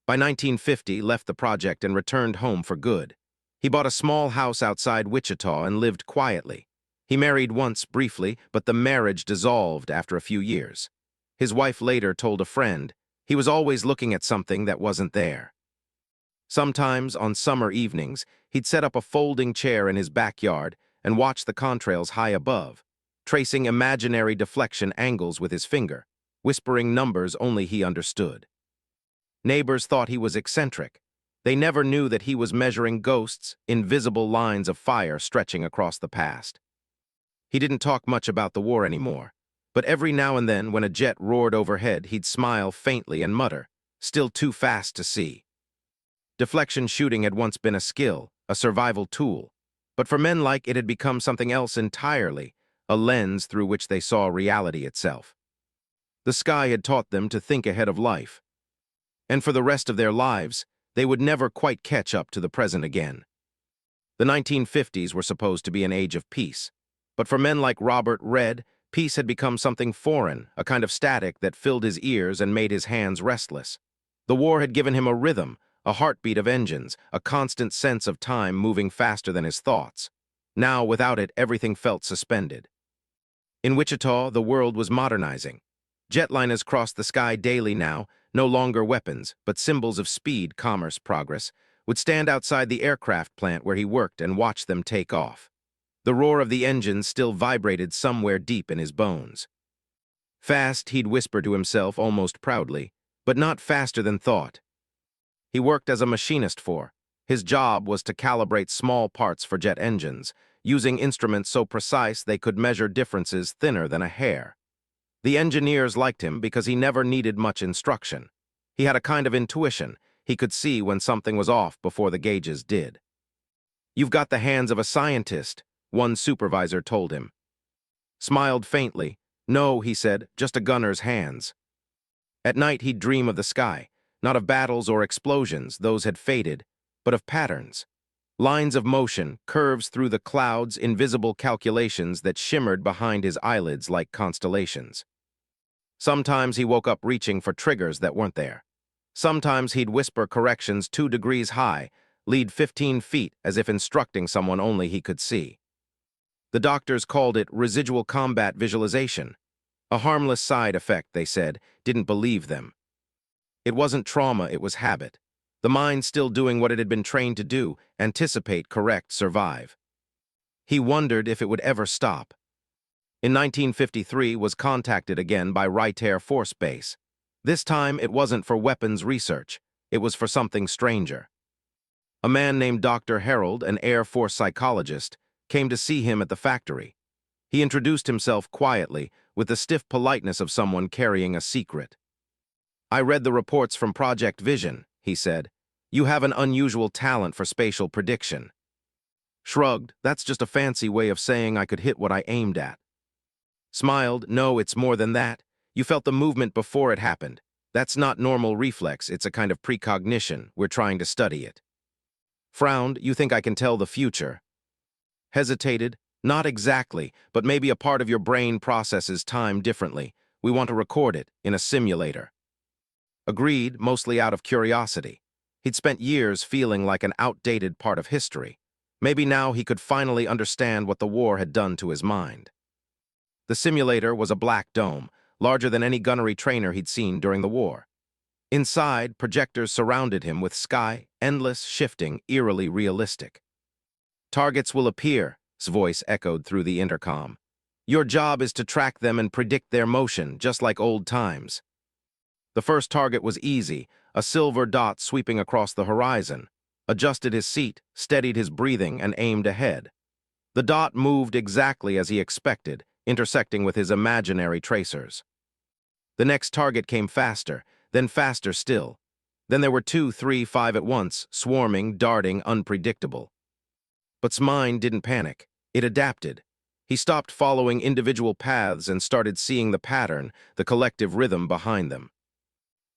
By 1950, left the project and returned home for good. He bought a small house outside Wichita and lived quietly. He married once, briefly, but the marriage dissolved after a few years. His wife later told a friend, he was always looking at something that wasn't there. Sometimes, on summer evenings, he'd set up a folding chair in his backyard and watch the contrails high above, tracing imaginary deflection angles with his finger, whispering numbers only he understood. Neighbors thought he was eccentric. They never knew that he was measuring ghosts, invisible lines of fire stretching across the past. He didn't talk much about the war anymore, but every now and then when a jet roared overhead, he'd smile faintly and mutter, "Still too fast to see." Deflection shooting had once been a skill, a survival tool, but for men like it had become something else entirely, a lens through which they saw reality itself. The sky had taught them to think ahead of life. And for the rest of their lives, they would never quite catch up to the present again. The 1950s were supposed to be an age of peace, but for men like Robert Red, peace had become something foreign, a kind of static that filled his ears and made his hands restless. The war had given him a rhythm, a heartbeat of engines, a constant sense of time moving faster than his thoughts. Now, without it, everything felt suspended. In Wichita, the world was modernizing. Jetliners crossed the sky daily now, no longer weapons, but symbols of speed, commerce, progress, would stand outside the aircraft plant where he worked and watch them take off. The roar of the engines still vibrated somewhere deep in his bones. Fast, he'd whisper to himself almost proudly, but not faster than thought. He worked as a machinist for. His job was to calibrate small parts for jet engines, using instruments so precise they could measure differences thinner than a hair. The engineers liked him because he never needed much instruction. He had a kind of intuition. He could see when something was off before the gauges did. "You've got the hands of a scientist," one supervisor told him. Smiled faintly. "No," he said, "just a gunner's hands." At night he'd dream of the sky, not of battles or explosions, those had faded, but of patterns. Lines of motion, curves through the clouds, invisible calculations that shimmered behind his eyelids like constellations. Sometimes he woke up reaching for triggers that weren't there. Sometimes he'd whisper corrections 2 degrees high, lead 15 feet as if instructing someone only he could see. The doctors called it residual combat visualization. A harmless side effect, they said, didn't believe them. It wasn't trauma, it was habit. The mind still doing what it had been trained to do, anticipate, correct, survive. He wondered if it would ever stop. In 1953, was contacted again by Wright Air Force Base. This time, it wasn't for weapons research. It was for something stranger. A man named Dr. Harold, an Air Force psychologist, came to see him at the factory. He introduced himself quietly, with the stiff politeness of someone carrying a secret. "I read the reports from Project Vision," he said. "You have an unusual talent for spatial prediction." Shrugged. "That's just a fancy way of saying I could hit what I aimed at." Smiled. "No, it's more than that. You felt the movement before it happened. That's not normal reflex, it's a kind of precognition. We're trying to study it." Frowned. "You think I can tell the future?" Hesitated. "Not exactly, but maybe a part of your brain processes time differently. We want to record it in a simulator." Agreed, mostly out of curiosity. He'd spent years feeling like an outdated part of history. Maybe now he could finally understand what the war had done to his mind. The simulator was a black dome, larger than any gunnery trainer he'd seen during the war. Inside, projectors surrounded him with sky, endless, shifting, eerily realistic. "Targets will appear," his voice echoed through the intercom. "Your job is to track them and predict their motion, just like old times." The first target was easy, a silver dot sweeping across the horizon. Adjusted his seat, steadied his breathing, and aimed ahead. The dot moved exactly as he expected, intersecting with his imaginary tracers. The next target came faster, then faster still. Then there were 2, 3, 5 at once, swarming, darting, unpredictable. But's mind didn't panic. It adapted. He stopped following individual paths and started seeing the pattern, the collective rhythm behind them.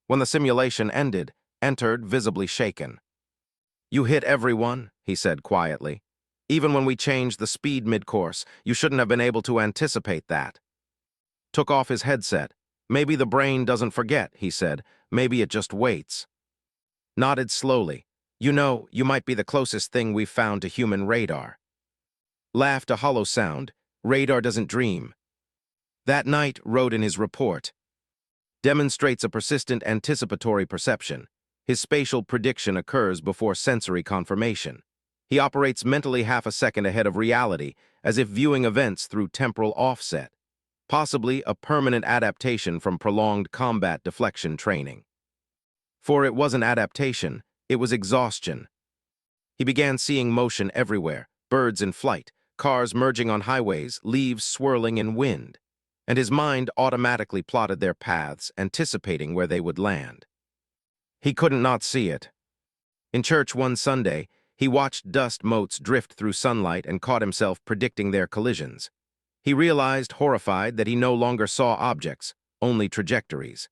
When the simulation ended, entered, visibly shaken. "You hit everyone," he said quietly. "Even when we changed the speed mid-course, you shouldn't have been able to anticipate that." Took off his headset. "Maybe the brain doesn't forget," he said. "Maybe it just waits." Nodded slowly. "You know, you might be the closest thing we've found to human radar." Laughed a hollow sound. "Radar doesn't dream." That night, wrote in his report, "Demonstrates a persistent anticipatory perception. His spatial prediction occurs before sensory confirmation. He operates mentally half a second ahead of reality, as if viewing events through temporal offset. Possibly a permanent adaptation from prolonged combat deflection training." For it wasn't adaptation, it was exhaustion. He began seeing motion everywhere, birds in flight, cars merging on highways, leaves swirling in wind. And his mind automatically plotted their paths, anticipating where they would land. He couldn't not see it. In church one Sunday, he watched dust motes drift through sunlight and caught himself predicting their collisions. He realized, horrified, that he no longer saw objects, only trajectories.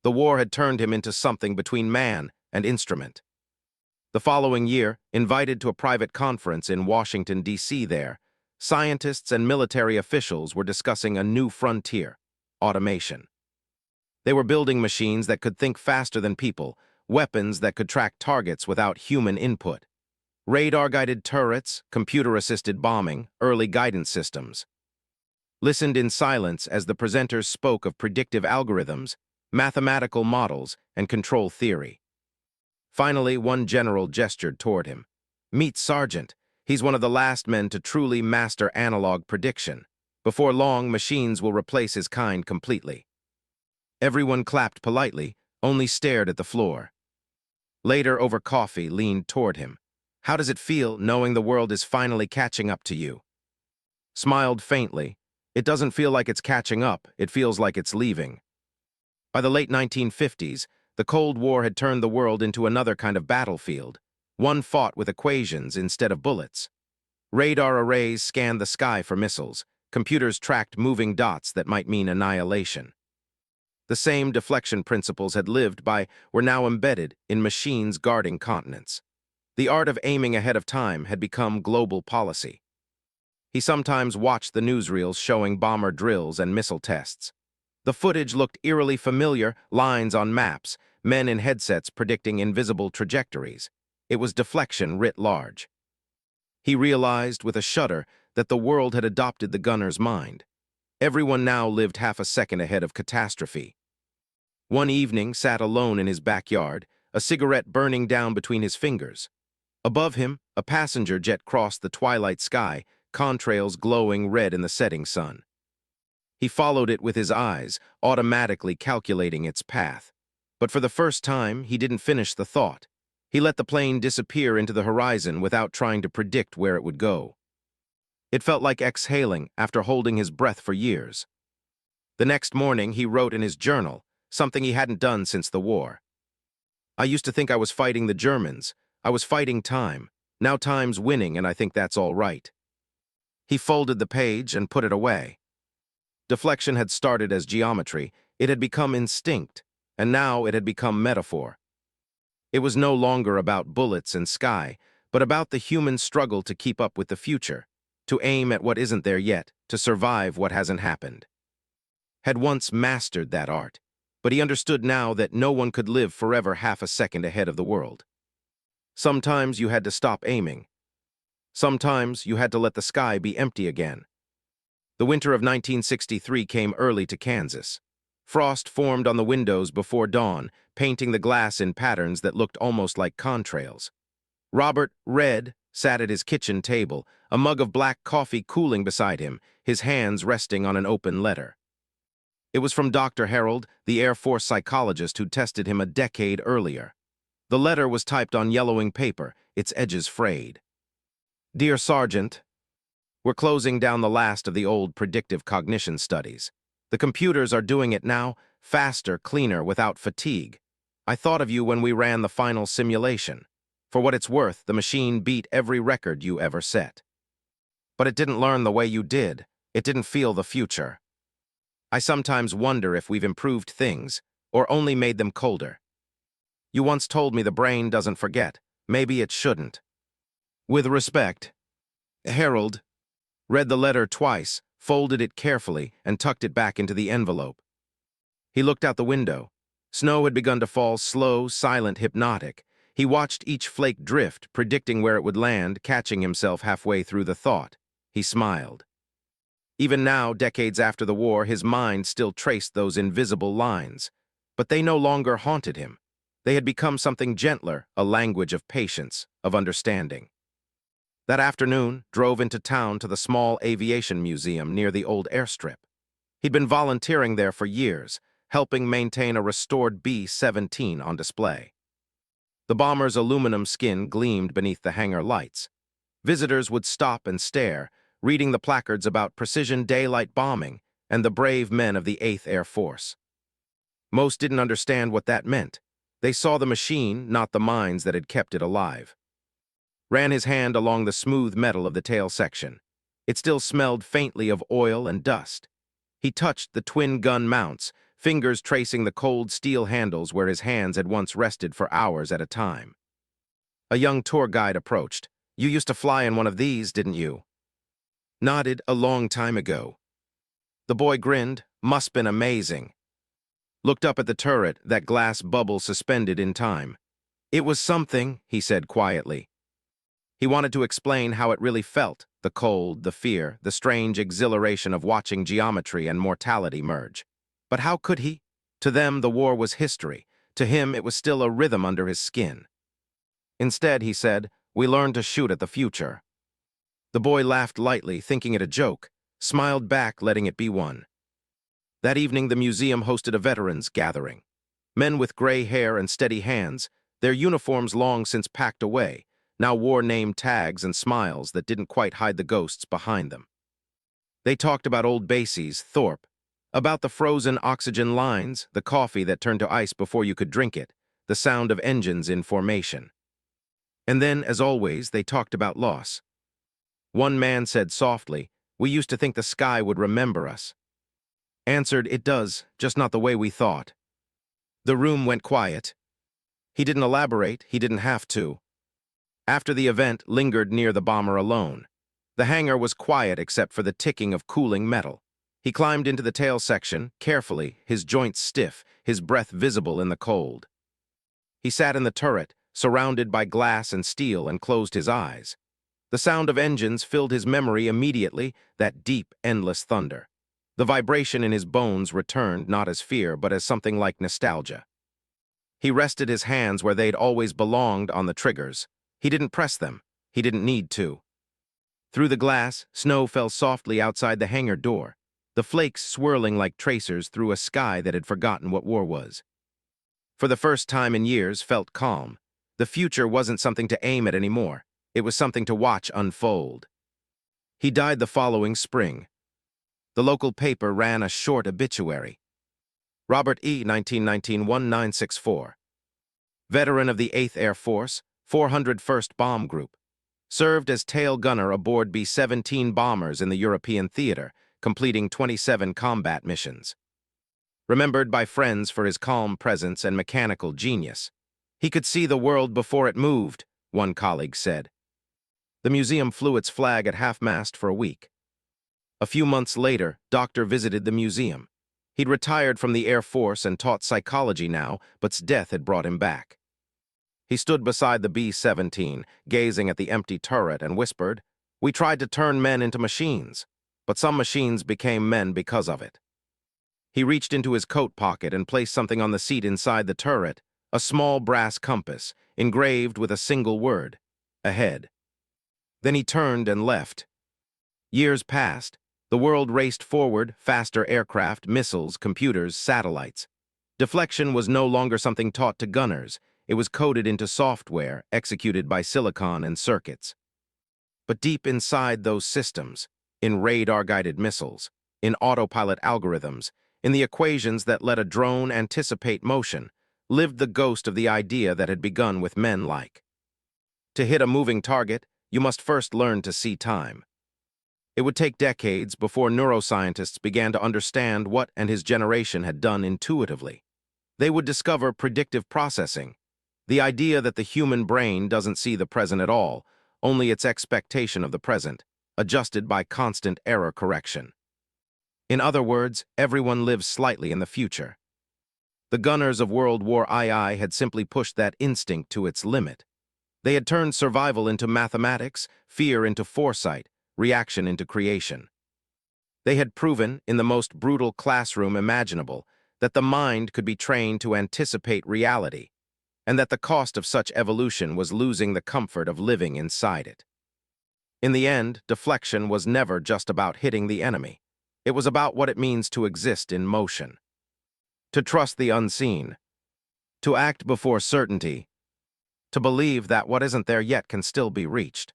The war had turned him into something between man and instrument. The following year, invited to a private conference in Washington, D.C. there, scientists and military officials were discussing a new frontier, automation. They were building machines that could think faster than people, weapons that could track targets without human input. Radar-guided turrets, computer-assisted bombing, early guidance systems. Listened in silence as the presenters spoke of predictive algorithms, mathematical models, and control theory. Finally, one general gestured toward him. "Meet Sergeant. He's one of the last men to truly master analog prediction. Before long, machines will replace his kind completely." Everyone clapped politely, only stared at the floor. Later, over coffee, leaned toward him. "How does it feel knowing the world is finally catching up to you?" Smiled faintly. "It doesn't feel like it's catching up, it feels like it's leaving." By the late 1950s, the Cold War had turned the world into another kind of battlefield, one fought with equations instead of bullets. Radar arrays scanned the sky for missiles. Computers tracked moving dots that might mean annihilation. The same deflection principles had lived by were now embedded in machines guarding continents. The art of aiming ahead of time had become global policy. He sometimes watched the newsreels showing bomber drills and missile tests. The footage looked eerily familiar, lines on maps, men in headsets predicting invisible trajectories. It was deflection writ large. He realized with a shudder that the world had adopted the gunner's mind. Everyone now lived half a second ahead of catastrophe. One evening, sat alone in his backyard, a cigarette burning down between his fingers. Above him, a passenger jet crossed the twilight sky, contrails glowing red in the setting sun. He followed it with his eyes, automatically calculating its path. But for the first time, he didn't finish the thought. He let the plane disappear into the horizon without trying to predict where it would go. It felt like exhaling after holding his breath for years. The next morning, he wrote in his journal, something he hadn't done since the war. "I used to think I was fighting the Germans. I was fighting time. Now time's winning, and I think that's all right." He folded the page and put it away. Deflection had started as geometry, it had become instinct, and now it had become metaphor. It was no longer about bullets and sky, but about the human struggle to keep up with the future, to aim at what isn't there yet, to survive what hasn't happened. Had once mastered that art, but he understood now that no one could live forever half a second ahead of the world. Sometimes you had to stop aiming. Sometimes you had to let the sky be empty again. The winter of 1963 came early to Kansas. Frost formed on the windows before dawn, painting the glass in patterns that looked almost like contrails. Robert, red, sat at his kitchen table, a mug of black coffee cooling beside him, his hands resting on an open letter. It was from Dr. Harold, the Air Force psychologist who tested him a decade earlier. The letter was typed on yellowing paper, its edges frayed. "Dear Sergeant, we're closing down the last of the old predictive cognition studies. The computers are doing it now, faster, cleaner, without fatigue. I thought of you when we ran the final simulation. For what it's worth, the machine beat every record you ever set. But it didn't learn the way you did. It didn't feel the future. I sometimes wonder if we've improved things, or only made them colder. You once told me the brain doesn't forget. Maybe it shouldn't. With respect, Harold." Read the letter twice, folded it carefully, and tucked it back into the envelope. He looked out the window. Snow had begun to fall, slow, silent, hypnotic. He watched each flake drift, predicting where it would land, catching himself halfway through the thought. He smiled. Even now, decades after the war, his mind still traced those invisible lines. But they no longer haunted him. They had become something gentler, a language of patience, of understanding. That afternoon, drove into town to the small aviation museum near the old airstrip. He'd been volunteering there for years, helping maintain a restored B-17 on display. The bomber's aluminum skin gleamed beneath the hangar lights. Visitors would stop and stare, reading the placards about precision daylight bombing and the brave men of the 8th Air Force. Most didn't understand what that meant. They saw the machine, not the minds that had kept it alive. Ran his hand along the smooth metal of the tail section. It still smelled faintly of oil and dust. He touched the twin-gun mounts, fingers tracing the cold steel handles where his hands had once rested for hours at a time. A young tour guide approached. "You used to fly in one of these, didn't you?" Nodded. "A long time ago." The boy grinned. "Must been amazing." Looked up at the turret, that glass bubble suspended in time. "It was something," he said quietly. He wanted to explain how it really felt, the cold, the fear, the strange exhilaration of watching geometry and mortality merge. But how could he? To them, the war was history. To him, it was still a rhythm under his skin. Instead, he said, we learned to shoot at the future. The boy laughed lightly, thinking it a joke, smiled back, letting it be one. That evening, the museum hosted a veterans gathering. Men with gray hair and steady hands, their uniforms long since packed away, now wore name tags and smiles that didn't quite hide the ghosts behind them. They talked about old bases, Thorpe, about the frozen oxygen lines, the coffee that turned to ice before you could drink it, the sound of engines in formation. And then, as always, they talked about loss. One man said softly, "We used to think the sky would remember us." Answered, "It does, just not the way we thought." The room went quiet. He didn't elaborate, he didn't have to. After the event, lingered near the bomber alone. The hangar was quiet except for the ticking of cooling metal. He climbed into the tail section, carefully, his joints stiff, his breath visible in the cold. He sat in the turret, surrounded by glass and steel, and closed his eyes. The sound of engines filled his memory immediately, that deep, endless thunder. The vibration in his bones returned not as fear, but as something like nostalgia. He rested his hands where they'd always belonged, on the triggers. He didn't press them. He didn't need to. Through the glass, snow fell softly outside the hangar door, the flakes swirling like tracers through a sky that had forgotten what war was. For the first time in years, felt calm. The future wasn't something to aim at anymore. It was something to watch unfold. He died the following spring. The local paper ran a short obituary. Robert E., 1919-1964. Veteran of the 8th Air Force, 401st Bomb Group. Served as tail gunner aboard B-17 bombers in the European theater, completing 27 combat missions. Remembered by friends for his calm presence and mechanical genius. He could see the world before it moved, one colleague said. The museum flew its flag at half-mast for a week. A few months later, Doctor visited the museum. He'd retired from the Air Force and taught psychology now, but death had brought him back. He stood beside the B-17, gazing at the empty turret, and whispered, "We tried to turn men into machines, but some machines became men because of it." He reached into his coat pocket and placed something on the seat inside the turret, a small brass compass, engraved with a single word, "Ahead." Then he turned and left. Years passed. The world raced forward, faster aircraft, missiles, computers, satellites. Deflection was no longer something taught to gunners. It was coded into software, executed by silicon and circuits. But deep inside those systems, in radar-guided missiles, in autopilot algorithms, in the equations that let a drone anticipate motion, lived the ghost of the idea that had begun with men like. To hit a moving target, you must first learn to see time. It would take decades before neuroscientists began to understand what and his generation had done intuitively. They would discover predictive processing, the idea that the human brain doesn't see the present at all, only its expectation of the present, adjusted by constant error correction. In other words, everyone lives slightly in the future. The gunners of World War II had simply pushed that instinct to its limit. They had turned survival into mathematics, fear into foresight, reaction into creation. They had proven, in the most brutal classroom imaginable, that the mind could be trained to anticipate reality, and that the cost of such evolution was losing the comfort of living inside it. In the end, deflection was never just about hitting the enemy. It was about what it means to exist in motion. To trust the unseen. To act before certainty. To believe that what isn't there yet can still be reached.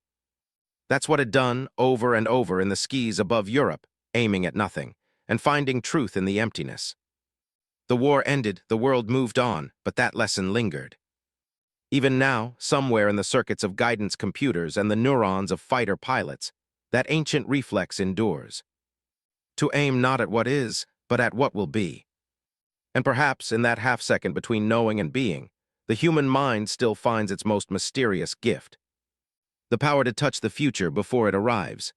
That's what had done over and over in the skies above Europe, aiming at nothing, and finding truth in the emptiness. The war ended, the world moved on, but that lesson lingered. Even now, somewhere in the circuits of guidance computers and the neurons of fighter pilots, that ancient reflex endures. To aim not at what is, but at what will be. And perhaps in that half-second between knowing and being, the human mind still finds its most mysterious gift. The power to touch the future before it arrives,